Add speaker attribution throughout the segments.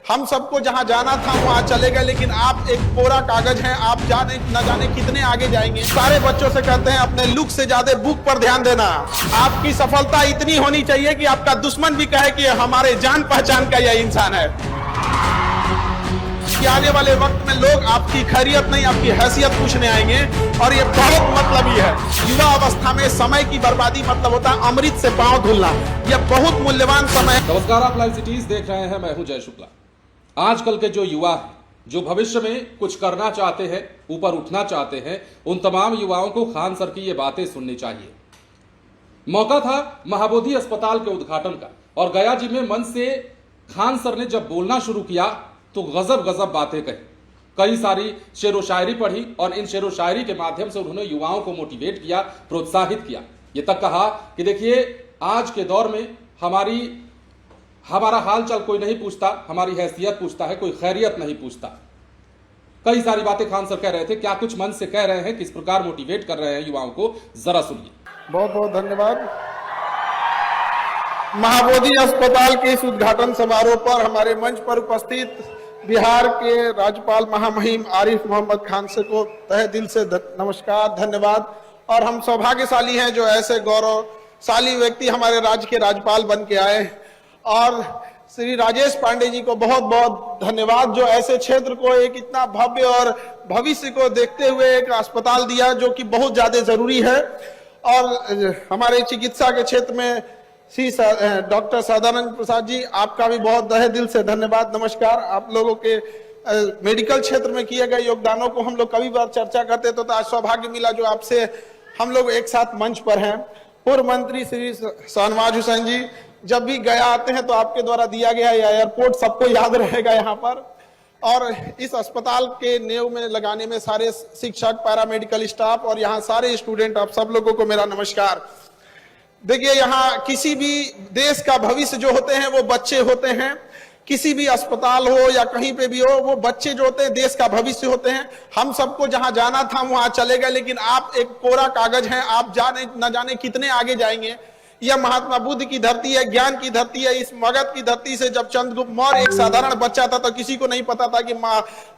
Speaker 1: हम सबको जहां जाना था वहां चले गए, लेकिन आप एक कोरा कागज हैं। आप जाने न जाने कितने आगे जाएंगे। सारे बच्चों से कहते हैं अपने लुक से ज्यादा बुक पर ध्यान देना। आपकी सफलता इतनी होनी चाहिए कि आपका दुश्मन भी कहे कि हमारे जान पहचान का यह इंसान है। कि आने वाले वक्त में लोग आपकी खैरियत नहीं आपकी हैसियत पूछने आएंगे, और ये बहुत मतलबी है। युवा अवस्था में समय की बर्बादी मतलब होता है अमृत से पांव धुलना। यह बहुत मूल्यवान समय है।
Speaker 2: नमस्कार, आप लाइव सिटीज देख रहे हैं। मैं हूं जय शुक्ला। आजकल के जो युवा हैं, जो भविष्य में कुछ करना चाहते हैं, ऊपर उठना चाहते हैं, उन तमाम युवाओं को खान सर की ये बातें सुननी चाहिए। मौका था महाबोधि अस्पताल के उद्घाटन का, और गया जी में मंच से खान सर ने जब बोलना शुरू किया तो गजब गजब बातें कही। कई सारी शेरो शायरी पढ़ी, और इन शेरो शायरी के माध्यम से उन्होंने युवाओं को मोटिवेट किया, प्रोत्साहित किया। ये तक कहा कि देखिए, आज के दौर में हमारा हाल चाल कोई नहीं पूछता, हमारी हैसियत पूछता है, कोई खैरियत नहीं पूछता। कई सारी बातें खान सर कह रहे थे। क्या कुछ मन से कह रहे हैं, किस प्रकार मोटिवेट कर रहे हैं युवाओं को, जरा सुनिए।
Speaker 1: बहुत बहुत धन्यवाद। महाबोधि अस्पताल के इस उद्घाटन समारोह पर हमारे मंच पर उपस्थित बिहार के राज्यपाल महामहिम आरिफ मोहम्मद खान से को तहे दिल से नमस्कार, धन्यवाद। और हम सौभाग्यशाली हैं जो ऐसे गौरवशाली व्यक्ति हमारे राज्य के राज्यपाल बन के आए। और श्री राजेश पांडे जी को बहुत बहुत धन्यवाद, जो ऐसे क्षेत्र को एक इतना भव्य और भविष्य को देखते हुए एक अस्पताल दिया, जो कि बहुत ज्यादा जरूरी है। और हमारे चिकित्सा के क्षेत्र में श्री डॉक्टर सदानंद प्रसाद जी, आपका भी बहुत तहे दिल से धन्यवाद, नमस्कार। आप लोगों के मेडिकल क्षेत्र में किए गए योगदानों को हम लोग कभी बार चर्चा करते तो आज सौभाग्य मिला जो आपसे हम लोग एक साथ मंच पर हैं। पूर्व मंत्री श्री शाहनवाज हुसैन जी, जब भी गया आते हैं तो आपके द्वारा दिया गया एयरपोर्ट सबको याद रहेगा यहाँ पर। और इस अस्पताल के नींव में लगाने में सारे शिक्षक, पैरामेडिकल स्टाफ और यहाँ सारे स्टूडेंट, आप सब लोगों को मेरा नमस्कार। देखिए, यहाँ किसी भी देश का भविष्य जो होते हैं वो बच्चे होते हैं। किसी भी अस्पताल हो या कहीं पे भी हो, वो बच्चे जो होते हैं देश का भविष्य होते हैं। हम सबको जहां जाना था वहां चले गए, लेकिन आप एक कोरा कागज हैं। आप न जाने कितने आगे जाएंगे। यह महात्मा बुद्ध की धरती है, ज्ञान की धरती है। इस मगध की धरती से जब चंद्रगुप्त मौर्य एक साधारण बच्चा था तो किसी को नहीं पता था कि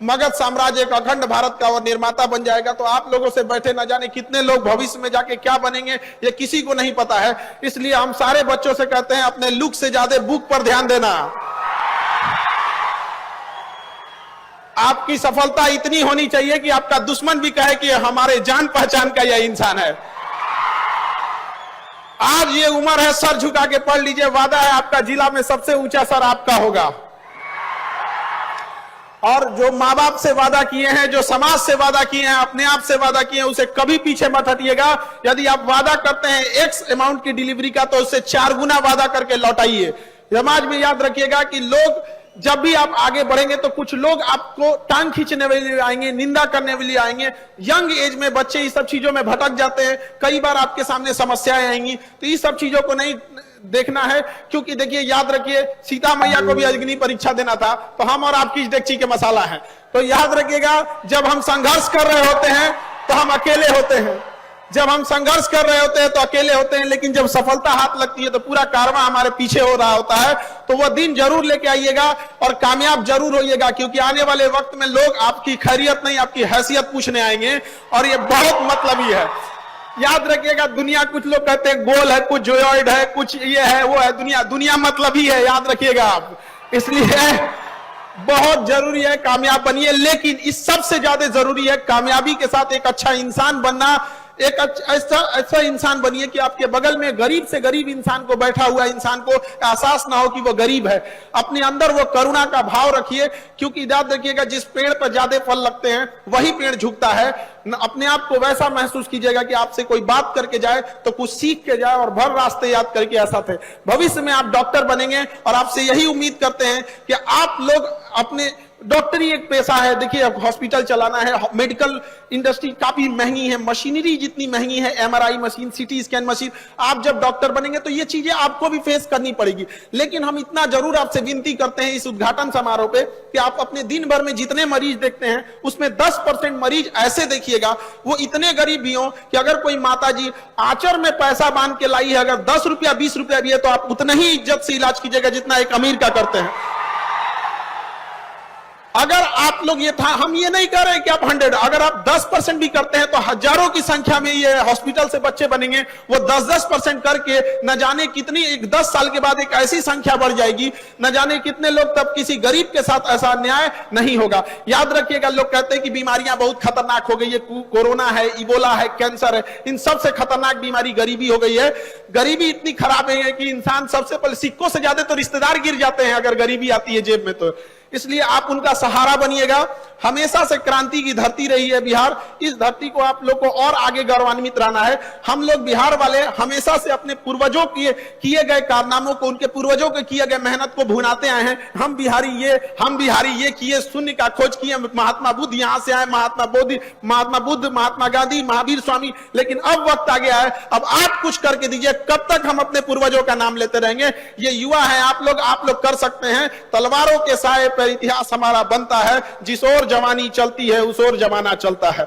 Speaker 1: मगध साम्राज्य एक अखंड भारत का और निर्माता बन जाएगा। तो आप लोगों से बैठे न जाने कितने लोग भविष्य में जाके क्या बनेंगे, ये किसी को नहीं पता है। इसलिए हम सारे बच्चों से कहते हैं अपने लुक से ज्यादा बुक पर ध्यान देना। आपकी सफलता इतनी होनी चाहिए कि आपका दुश्मन भी कहे कि हमारे जान पहचान का यह इंसान है। आज ये उम्र है, सर झुका के पढ़ लीजिए। वादा है आपका जिला में सबसे ऊंचा सर आपका होगा। और जो माँ बाप से वादा किए हैं, जो समाज से वादा किए हैं, अपने आप से वादा किए हैं, उसे कभी पीछे मत हटिएगा। यदि आप वादा करते हैं एक्स अमाउंट की डिलीवरी का, तो उससे 4 गुना वादा करके लौटाइए। समाज में याद रखिएगा कि लोग जब भी आप आगे बढ़ेंगे तो कुछ लोग आपको टांग खींचने के लिए आएंगे, निंदा करने के लिए आएंगे। यंग एज में बच्चे इस सब चीजों में भटक जाते हैं। कई बार आपके सामने समस्याएं आएंगी, तो इस सब चीजों को नहीं देखना है। क्योंकि देखिए, याद रखिए, सीता मैया को भी अग्नि परीक्षा देना था, तो हम और आपकी डेगची के मसाला है। तो याद रखिएगा, जब हम संघर्ष कर रहे होते हैं तो हम अकेले होते हैं। जब हम संघर्ष कर रहे होते हैं तो अकेले होते हैं, लेकिन जब सफलता हाथ लगती है तो पूरा कारवां हमारे पीछे हो रहा होता है। तो वह दिन जरूर लेके आइएगा और कामयाब जरूर होइएगा, क्योंकि आने वाले वक्त में लोग आपकी खैरियत नहीं आपकी हैसियत पूछने आएंगे, और ये बहुत मतलबी है। याद रखिएगा, दुनिया, कुछ लोग कहते हैं गोल है, कुछ जोयॉइड है, कुछ ये है वो है। दुनिया मतलबी है, याद रखिएगा आप। इसलिए बहुत जरूरी है कामयाब बनिए, लेकिन इस सबसे ज्यादा जरूरी है कामयाबी के साथ एक अच्छा इंसान बनना। एक ऐसा इंसान बनिए कि आपके बगल में गरीब से गरीब इंसान को, बैठा हुआ इंसान को एहसास ना हो कि वो गरीब है। अपने अंदर वो करुणा का भाव रखिए, क्योंकि याद रखिएगा, जिस पेड़ पर ज्यादा फल लगते हैं वही पेड़ झुकता है। अपने आप को वैसा महसूस कीजिएगा कि आपसे कोई बात करके जाए तो कुछ सीख के जाए, और भर रास्ते याद करके ऐसा थे। भविष्य में आप डॉक्टर बनेंगे, और आपसे यही उम्मीद करते हैं कि आप लोग अपने डॉक्टरी एक पेशा है। देखिए, हॉस्पिटल चलाना है, मेडिकल इंडस्ट्री काफी महंगी है, मशीनरी जितनी महंगी है, MRI machine, CT scan machine. आप जब डॉक्टर बनेंगे तो ये चीजें आपको भी फेस करनी पड़ेगी। लेकिन हम इतना जरूर आपसे विनती करते हैं इस उद्घाटन समारोह पे कि आप अपने दिन भर में जितने मरीज देखते हैं उसमें 10% मरीज ऐसे देखिएगा वो इतने गरीब भी हो कि अगर कोई माता जी आंचर में पैसा बांध के लाई है, अगर 10 रुपया 20 रुपया भी है, तो आप उतना ही इज्जत से इलाज कीजिएगा जितना एक अमीर का करते हैं। अगर आप लोग ये था, हम ये नहीं कर रहे कि आप 100, अगर आप 10% भी करते हैं तो हजारों की संख्या में ये हॉस्पिटल से बच्चे बनेंगे। वो 10% करके न जाने कितनी 10 साल के बाद एक ऐसी संख्या बढ़ जाएगी, न जाने कितने लोग, तब किसी गरीब के साथ ऐसा अन्याय नहीं होगा। याद रखिएगा, लोग कहते हैं कि बीमारियां बहुत खतरनाक हो गई है, कोरोना है, इबोला है, कैंसर है, इन सबसे खतरनाक बीमारी गरीबी हो गई है। गरीबी इतनी खराब है कि इंसान सबसे पहले, सिक्कों से ज्यादा तो रिश्तेदार गिर जाते हैं अगर गरीबी आती है जेब में। तो इसलिए आप उनका सहारा बनिएगा। हमेशा से क्रांति की धरती रही है बिहार, इस धरती को आप लोग को और आगे गौरवान्वित रहना है। हम लोग बिहार वाले हमेशा से अपने पूर्वजों के किए गए कारनामों को, उनके पूर्वजों के किए गए मेहनत को भुनाते आए हैं। हम बिहारी ये किए, शून्य का खोज किए, महात्मा बुद्ध यहां से आए, महात्मा बुद्ध, महात्मा गांधी, महावीर स्वामी। लेकिन अब वक्त आ गया है, अब आप कुछ करके दीजिए। कब तक हम अपने पूर्वजों का नाम लेते रहेंगे? ये युवा है आप लोग कर सकते हैं। तलवारों के साए पर इतिहास हमारा बनता है, जिस ओर जवानी चलती है उस ओर जमाना चलता है।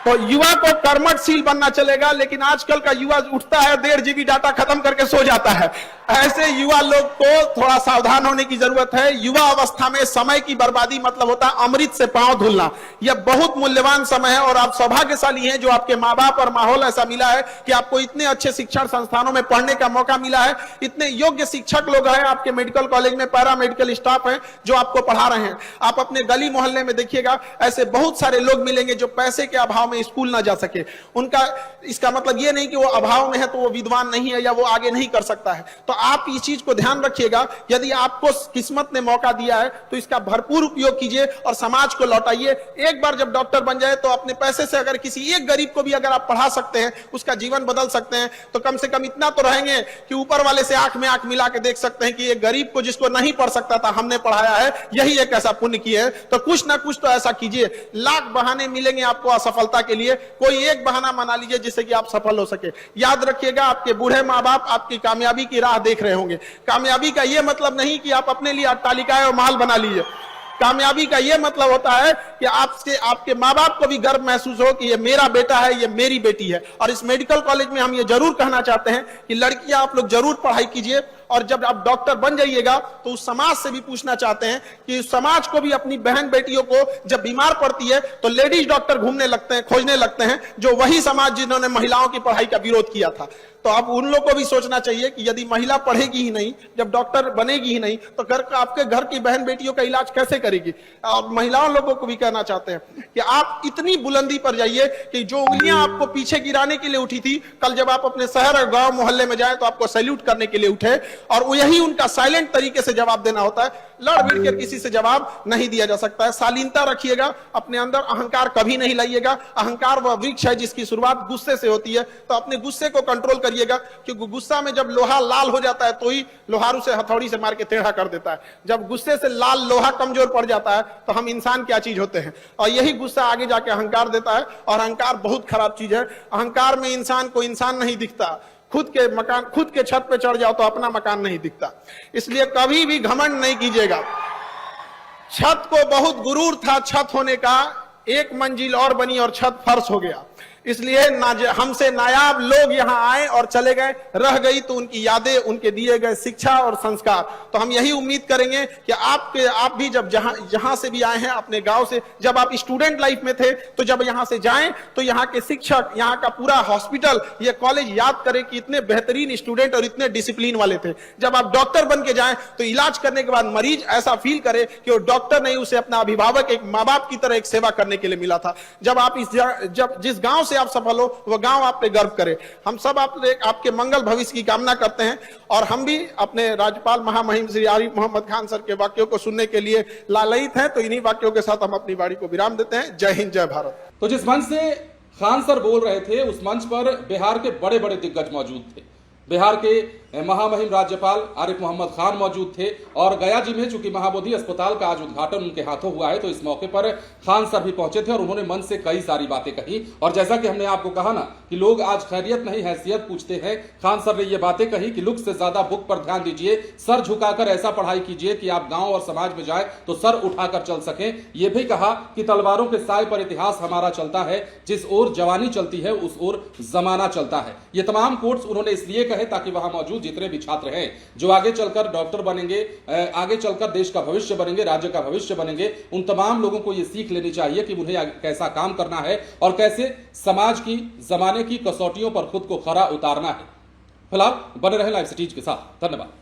Speaker 1: तो युवा को कर्मठशील बनना चलेगा, लेकिन आजकल का युवा उठता है 1.5 GB डाटा खत्म करके सो जाता है। ऐसे युवा लोग को थोड़ा सावधान होने की जरूरत है। युवा अवस्था में समय की बर्बादी मतलब होता है अमृत से पांव धुलना। यह बहुत मूल्यवान समय है और आप सौभाग्यशाली हैं जो आपके माँ बाप और माहौल ऐसा मिला है कि आपको इतने अच्छे शिक्षण संस्थानों में पढ़ने का मौका मिला है। इतने योग्य शिक्षक लोग हैं आपके मेडिकल कॉलेज में, पैरा मेडिकल स्टाफ है जो आपको पढ़ा रहे हैं। आप अपने गली मोहल्ले में देखिएगा, ऐसे बहुत सारे लोग मिलेंगे जो पैसे के अभाव में स्कूल ना जा सके। उनका इसका मतलब यह नहीं कि वो अभाव में है तो वो विद्वान नहीं है या वो आगे नहीं कर सकता है। तो आप इस चीज को ध्यान रखिएगा, यदि आपको किस्मत ने मौका दिया है तो इसका भरपूर उपयोग कीजिए और समाज को लौटाइए। एक बार जब डॉक्टर बन जाए तो अपने पैसे से अगर किसी एक गरीब को भी अगर आप पढ़ा सकते हैं, उसका जीवन बदल सकते हैं, तो कम से कम इतना तो रहेंगे कि ऊपर वाले से आंख में आंख मिला के देख सकते हैं कि एक गरीब को, जिसको नहीं पढ़ सकता था, हमने पढ़ाया है, यही एक ऐसा पुण्य किया है। तो कुछ ना कुछ तो ऐसा कीजिए। लाख बहाने मिलेंगे आपको असफलता के लिए, कोई एक बहाना बना लीजिए जिससे कि आप सफल हो सके। याद रखिएगा, आपके बूढ़े माँ बाप आपकी कामयाबी की राह देख रहे होंगे। कामयाबी का यह मतलब नहीं कि आप अपने लिए अट्टालिकाएं और महल बना लीजिए। कामयाबी का यह मतलब होता है कि आपके माँ बाप को भी गर्व महसूस हो कि ये मेरा बेटा है, ये मेरी बेटी है। और इस मेडिकल कॉलेज में हम ये जरूर कहना चाहते हैं कि लड़कियां आप लोग जरूर पढ़ाई कीजिए, और जब आप डॉक्टर बन जाइएगा तो उस समाज से भी पूछना चाहते हैं कि उस समाज को भी अपनी बहन बेटियों को जब बीमार पड़ती है तो लेडीज डॉक्टर घूमने लगते हैं, खोजने लगते हैं, जो वही समाज जिन्होंने महिलाओं की पढ़ाई का विरोध किया था। तो अब उन लोगों को भी सोचना चाहिए कि यदि महिला पढ़ेगी ही नहीं, जब डॉक्टर बनेगी ही नहीं, तो आपके घर की बहन बेटियों का इलाज कैसे करेगी? और महिलाओं लोगों को भी कहना चाहते हैं कि आप इतनी बुलंदी पर जाइए कि जो उंगलियां आपको पीछे गिराने के लिए उठी थी, कल जब आप अपने शहर और गांव मोहल्ले में जाए तो आपको सैल्यूट करने के लिए उठे। और यही उनका साइलेंट तरीके से जवाब देना होता है। लड़ भिड़ कर किसी से जवाब नहीं दिया जा सकता है। शालीनता रखिएगा, अपने अंदर अहंकार कभी नहीं लाइएगा। अहंकार वह वृक्ष है जिसकी शुरुआत गुस्से से होती है। तो अपने गुस्से को कंट्रोल करिएगा, क्योंकि गुस्सा में जब लोहा लाल हो जाता है तो ही लोहार उसे हथौड़ी से मार के टेढ़ा कर देता है। जब गुस्से से लाल लोहा कमजोर पड़ जाता है तो हम इंसान क्या चीज होते हैं। और यही गुस्सा आगे जाके अहंकार देता है, और अहंकार बहुत खराब चीज है। अहंकार में इंसान को इंसान नहीं दिखता। खुद के छत पे चढ़ जाओ तो अपना मकान नहीं दिखता। इसलिए कभी भी घमंड नहीं कीजिएगा। छत को बहुत गुरूर था छत होने का, एक मंजिल और बनी और छत फर्श हो गया। इसलिए हमसे नायाब लोग यहाँ आए और चले गए, रह गई तो उनकी यादें, उनके दिए गए शिक्षा और संस्कार। तो हम यही उम्मीद करेंगे कि आप भी जब जहां से भी आए हैं अपने गांव से, जब आप स्टूडेंट लाइफ में थे, तो जब यहां से जाएं तो यहाँ के शिक्षक, यहाँ का पूरा हॉस्पिटल, ये कॉलेज याद करें कि इतने बेहतरीन स्टूडेंट और इतने डिसिप्लिन वाले थे। जब आप डॉक्टर बन के जाएं तो इलाज करने के बाद मरीज ऐसा फील करे कि वो डॉक्टर नहीं, उसे अपना अभिभावक, एक माँ बाप की तरह एक सेवा करने के लिए मिला था। जब आप जिस गांव से आप सफल हो वह गांव आप पे गर्व करे। हम सब आपके मंगल भविष्य की कामना करते हैं, और हम भी अपने राज्यपाल महामहिम श्री आरिफ मोहम्मद खान सर के वाक्यों को सुनने के लिए लालयित हैं। तो इन्हीं वाक्यों के साथ हम अपनी वाणी को विराम देते हैं। जय हिंद, जय भारत।
Speaker 2: तो जिस मंच से खान सर बोल रहे थे, उस मंच पर बिहार के बड़े बड़े दिग्गज मौजूद थे। बिहार के महामहिम राज्यपाल आरिफ मोहम्मद खान मौजूद थे, और गया जी में चूंकि महाबोधि अस्पताल का आज उद्घाटन उनके हाथों हुआ है, तो इस मौके पर खान सर भी पहुंचे थे और उन्होंने मन से कई सारी बातें कही। और जैसा कि हमने आपको कहा ना कि लोग आज खैरियत नहीं हैसियत पूछते हैं। खान सर ने ये बातें कही कि लुक से ज्यादा बुक पर ध्यान दीजिए, सर झुकाकर ऐसा पढ़ाई कीजिए कि आप गांव और समाज में जाए तो सर उठाकर चल सकें। यह भी कहा कि तलवारों के साय पर इतिहास हमारा चलता है, जिस ओर जवानी चलती है उस ओर जमाना चलता है। ये तमाम कोट्स उन्होंने इसलिए कहे ताकि वहां मौजूद जितने भी छात्र हैं जो आगे चलकर डॉक्टर बनेंगे, आगे चलकर देश का भविष्य बनेंगे, राज्य का भविष्य बनेंगे, उन तमाम लोगों को यह सीख लेनी चाहिए कि उन्हें कैसा काम करना है और कैसे समाज की, जमाने की कसौटियों पर खुद को खरा उतारना है। फिलहाल बने रहे लाइव सिटीज के साथ। धन्यवाद।